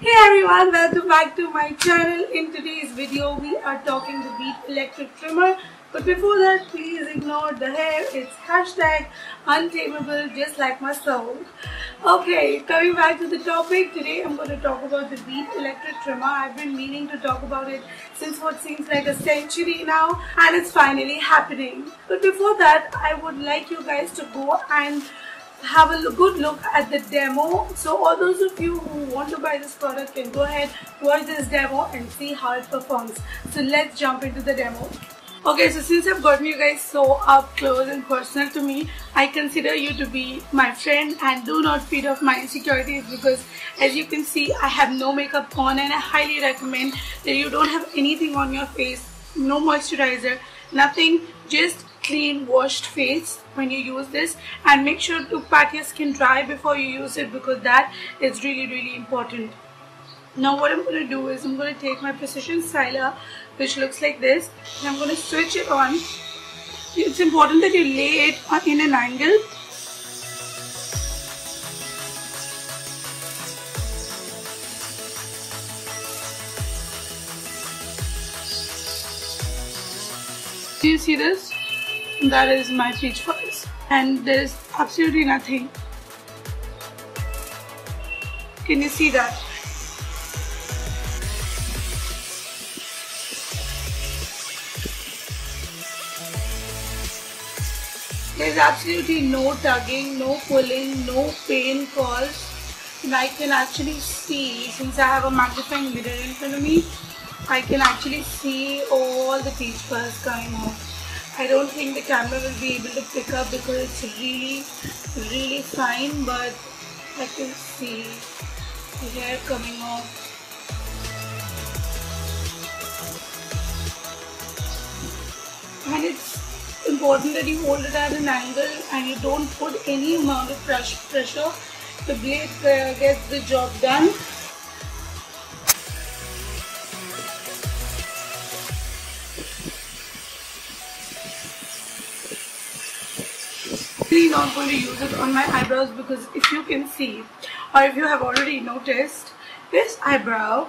Hey everyone, welcome back to my channel. In today's video, we are talking the Beat electric trimmer. But before that, please ignore the hair. It's hashtag untamable, just like my soul. Okay, coming back to the topic, today I'm going to talk about the Beat electric trimmer. I've been meaning to talk about it since what seems like a century now, and it's finally happening. But before that, I would like you guys to go and have a good look at the demo. So all those of you who want to buy this product can go ahead, watch this demo and see how it performs. So let's jump into the demo. Okay, so since I've gotten you guys so up close and personal to me, I consider you to be my friend and do not feed off my insecurities, because as you can see, I have no makeup on, and I highly recommend that you don't have anything on your face, no moisturizer, nothing, just clean washed face when you use this. And make sure to pat your skin dry before you use it, because that is really important. Now what I'm going to do is I'm going to take my precision styler, which looks like this, and I'm going to switch it on. It's important that you lay it in an angle. Do you see this? That is my peach fuzz, and there is absolutely nothing. Can you see that? There is absolutely no tugging, no pulling, no pain caused, and I can actually see, since I have a magnifying mirror in front of me, I can actually see all the peach fuzz coming off. I don't think the camera will be able to pick up because it's really fine, but I can see the hair coming off. And it's important that you hold it at an angle and you don't put any amount of pressure. The blade gets the job done. I'm not going to use it on my eyebrows, because if you can see, or if you have already noticed, this eyebrow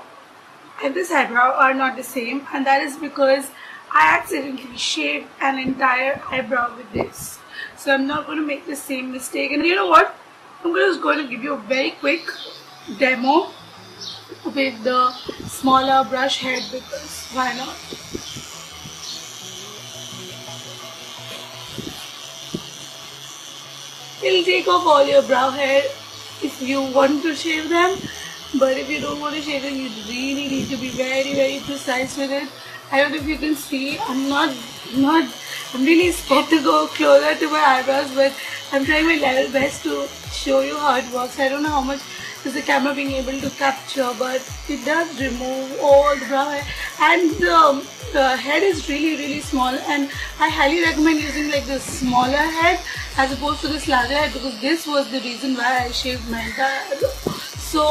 and this eyebrow are not the same, and that is because I accidentally shaved an entire eyebrow with this. So I'm not going to make the same mistake. And you know what? I'm just going to give you a very quick demo with the smaller brush head, because why not? It'll take off all your brow hair if you want to shave them, but if you don't want to shave them, you really need to be very precise with it. I don't know if you can see, I'm really scared to go closer to my eyebrows, but I'm trying my level best to show you how it works. I don't know how much is the camera being able to capture, but it does remove all the brow hair, and the head is really small, and I highly recommend using like the smaller head as opposed to this larger head, because this was the reason why I shaved my entire head. So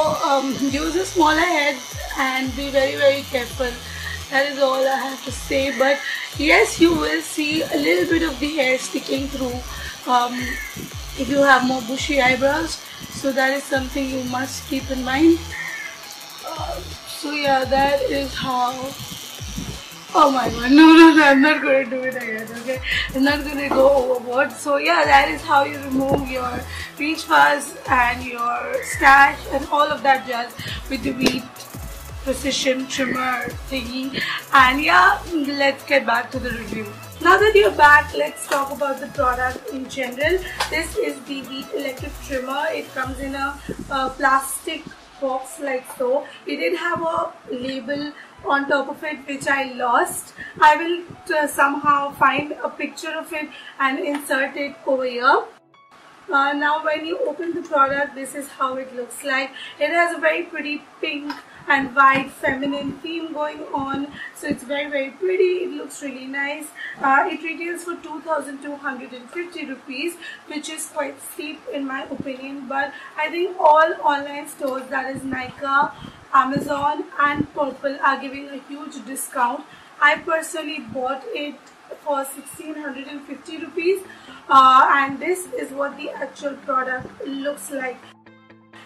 use a smaller head and be very careful. That is all I have to say. But yes, you will see a little bit of the hair sticking through if you have more bushy eyebrows, so that is something you must keep in mind. So yeah, that is how. Oh my god, no, I'm not going to do it again, okay? I'm not going to go overboard. So yeah, that is how you remove your peach fuzz and your stash and all of that jazz with the Beat precision trimmer thingy. And yeah, let's get back to the review. Now that you're back, let's talk about the product in general. This is the Beat electric trimmer. It comes in a plastic box like so. It did have a label on top of it, which I lost. I will somehow find a picture of it and insert it over here. Now when you open the product, this is how it looks like. It has a very pretty pink and white feminine theme going on, so it's very pretty. It looks really nice. It retails for 2,250 rupees, which is quite steep in my opinion, but I think all online stores, that is Nykaa, Amazon and Purple, are giving a huge discount. I personally bought it for 1,650 rupees, and this is what the actual product looks like.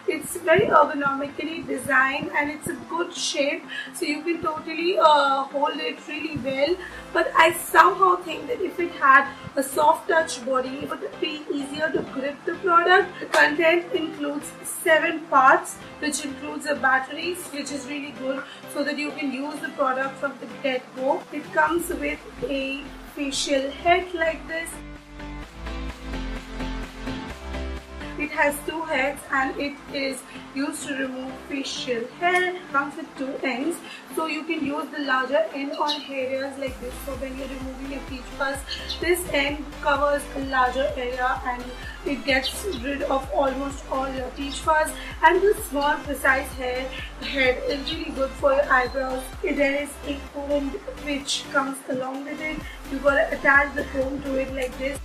It's very ergonomically designed and it's a good shape, so you can totally hold it really well. But I somehow think that if it had a soft touch body, it would be easier to grip the product. The content includes 7 parts, which includes a battery, which is really good so that you can use the product from the get-go. It comes with a facial head like this. It has 2 heads and it is used to remove facial hair. It comes with 2 ends, so you can use the larger end on areas like this. So when you're removing your peach fuzz, this end covers a larger area and it gets rid of almost all your peach fuzz. And the small precise head is really good for your eyebrows. There is a comb which comes along with it. You gotta attach the comb to it like this.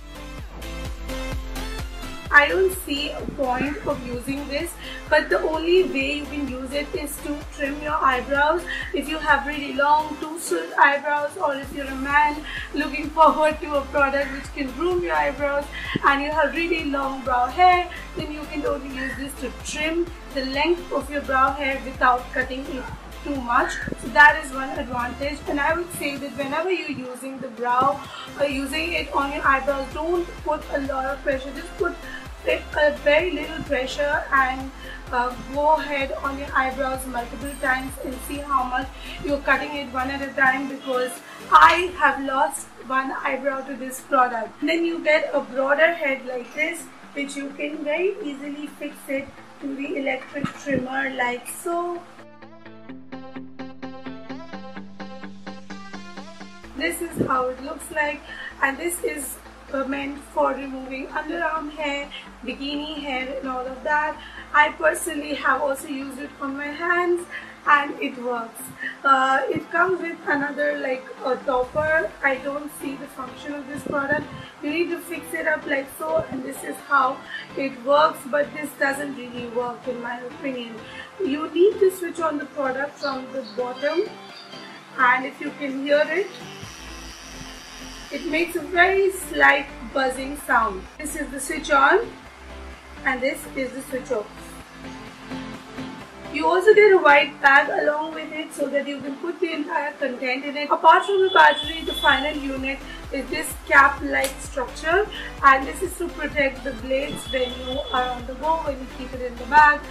I don't see a point of using this, but the only way you can use it is to trim your eyebrows. If you have really long toothless eyebrows, or if you're a man looking forward to a product which can groom your eyebrows and you have really long brow hair, then you can totally use this to trim the length of your brow hair without cutting it too much. So that is one advantage. And I would say that whenever you're using the brow or using it on your eyebrows, don't put a lot of pressure, just put a very little pressure and go ahead on your eyebrows multiple times and see how much you're cutting it one at a time, because I have lost one eyebrow to this product. Then you get a broader head like this, which you can very easily fix it to the electric trimmer like so. This is how it looks like, and this is meant for removing underarm hair, bikini hair and all of that. I personally have also used it on my hands and it works. It comes with another like a topper. I don't see the function of this product. You need to fix it up like so, and this is how it works, but this doesn't really work in my opinion. You need to switch on the product from the bottom, and if you can hear it, it makes a very slight buzzing sound. This is the switch on and this is the switch off. You also get a white bag along with it so that you can put the entire content in it. Apart from the battery, the final unit is this cap-like structure, and this is to protect the blades when you are on the go, when you keep it in the bag.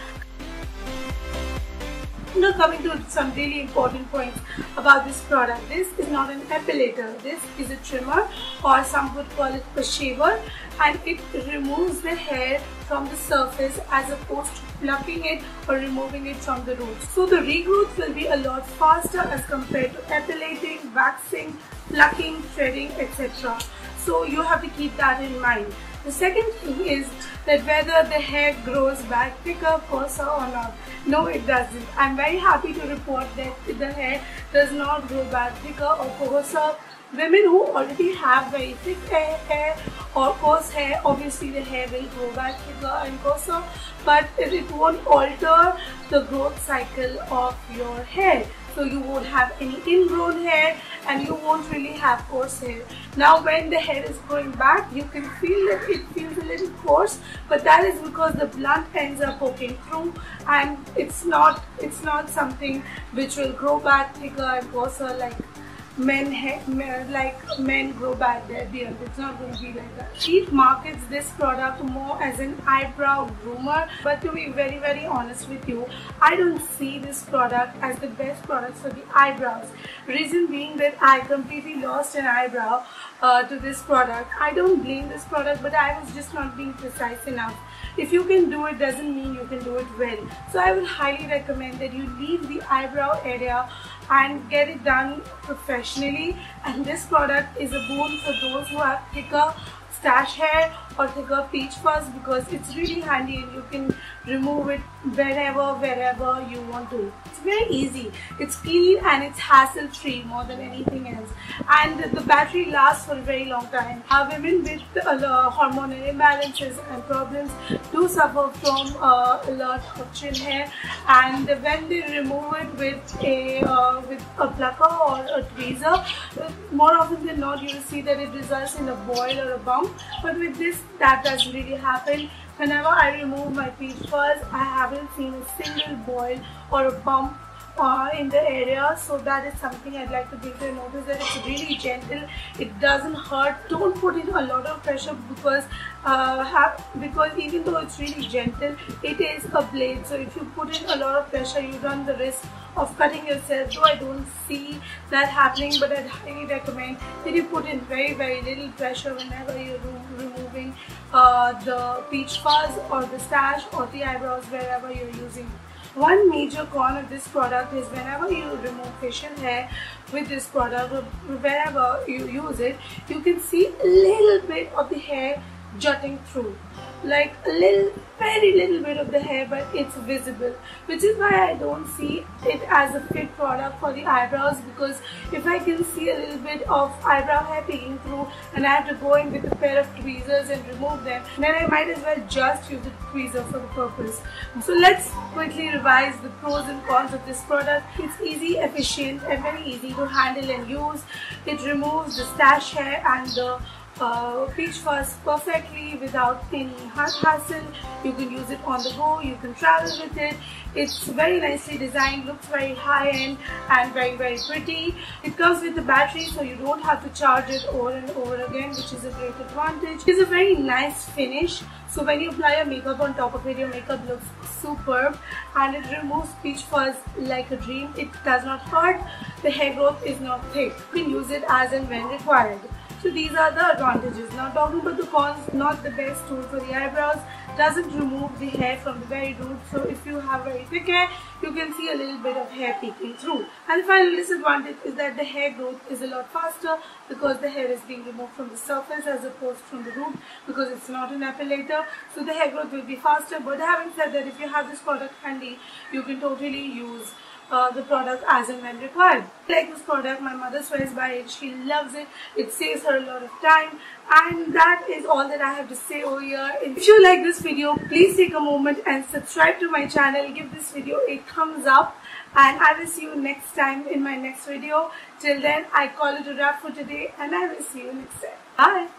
Now coming to some really important points about this product. This is not an epilator. This is a trimmer, or some would call it a shaver, and it removes the hair from the surface as opposed to plucking it or removing it from the roots. So the regrowth will be a lot faster as compared to epilating, waxing, plucking, threading, etc. So you have to keep that in mind. The second thing is that whether the hair grows back thicker, coarser or not. No, it doesn't. I'm very happy to report that the hair does not grow back thicker or coarser. Women who already have very thick hair or coarse hair, obviously the hair will grow back thicker and coarser, but it won't alter the growth cycle of your hair. So you won't have any ingrown hair and you won't really have coarse hair. Now when the hair is growing back, you can feel that it feels a little coarse, but that is because the blunt ends are poking through, and it's not something which will grow back thicker and coarser like men grow back their beard. It's not going to be like that. Sheet markets this product more as an eyebrow groomer, but to be very, very honest with you, I don't see this product as the best product for the eyebrows. Reason being that I completely lost an eyebrow to this product. I don't blame this product, but I was just not being precise enough. If you can do it doesn't mean you can do it well. So I would highly recommend that you leave the eyebrow area and get it done professionally. And this product is a boon for those who have thicker stash hair or thicker peach fuzz, because it's really handy and you can remove it wherever you want to. It's very easy, it's clean and it's hassle free more than anything else, and the battery lasts for a very long time. Women with hormonal imbalances and problems do suffer from a lot of chin hair, and when they remove it with a plucker or a tweezer, more often than not you will see that it results in a boil or a bump, but with this that doesn't really happen. Whenever I remove my peach fuzz, I haven't seen a single boil or a bump in the area, so that is something I'd like to give you a notice, that it's really gentle, it doesn't hurt. Don't put in a lot of pressure because even though it's really gentle, it is a blade, so if you put in a lot of pressure, you run the risk of cutting yourself. Though I don't see that happening, but I'd highly recommend that you put in very little pressure whenever you're removing the peach fuzz or the stash or the eyebrows, wherever you're using. One major con of this product is whenever you remove facial hair with this product, or wherever you use it, you can see a little bit of the hair jutting through, like a very little bit of the hair, but it's visible, which is why I don't see it as a fit product for the eyebrows, because if I can see a little bit of eyebrow hair peeking through and I have to go in with a pair of tweezers and remove them, then I might as well just use a tweezer for the purpose. So let's quickly revise the pros and cons of this product. It's easy, efficient and very easy to handle and use. It removes the stash hair and the peach fuzz perfectly without any hassle. You can use it on the go, you can travel with it. It's very nicely designed, looks very high-end and very pretty. It comes with a battery, so you don't have to charge it over and over again, which is a great advantage. It's a very nice finish, so when you apply your makeup on top of it, your makeup looks superb, and it removes peach fuzz like a dream. It does not hurt, the hair growth is not thick. You can use it as and when required. So these are the advantages. Now talking about the cons, not the best tool for the eyebrows, doesn't remove the hair from the very root, so if you have very thick hair, you can see a little bit of hair peeking through. And the final disadvantage is that the hair growth is a lot faster because the hair is being removed from the surface as opposed from the root, because it's not an epilator, so the hair growth will be faster. But having said that, if you have this product handy, you can totally use the product as and when required. I like this product, my mother swears by it, she loves it, it saves her a lot of time, and that is all that I have to say over here. If you like this video, please take a moment and subscribe to my channel, give this video a thumbs up, and I will see you next time in my next video. Till then, I call it a wrap for today, and I will see you next time. Bye!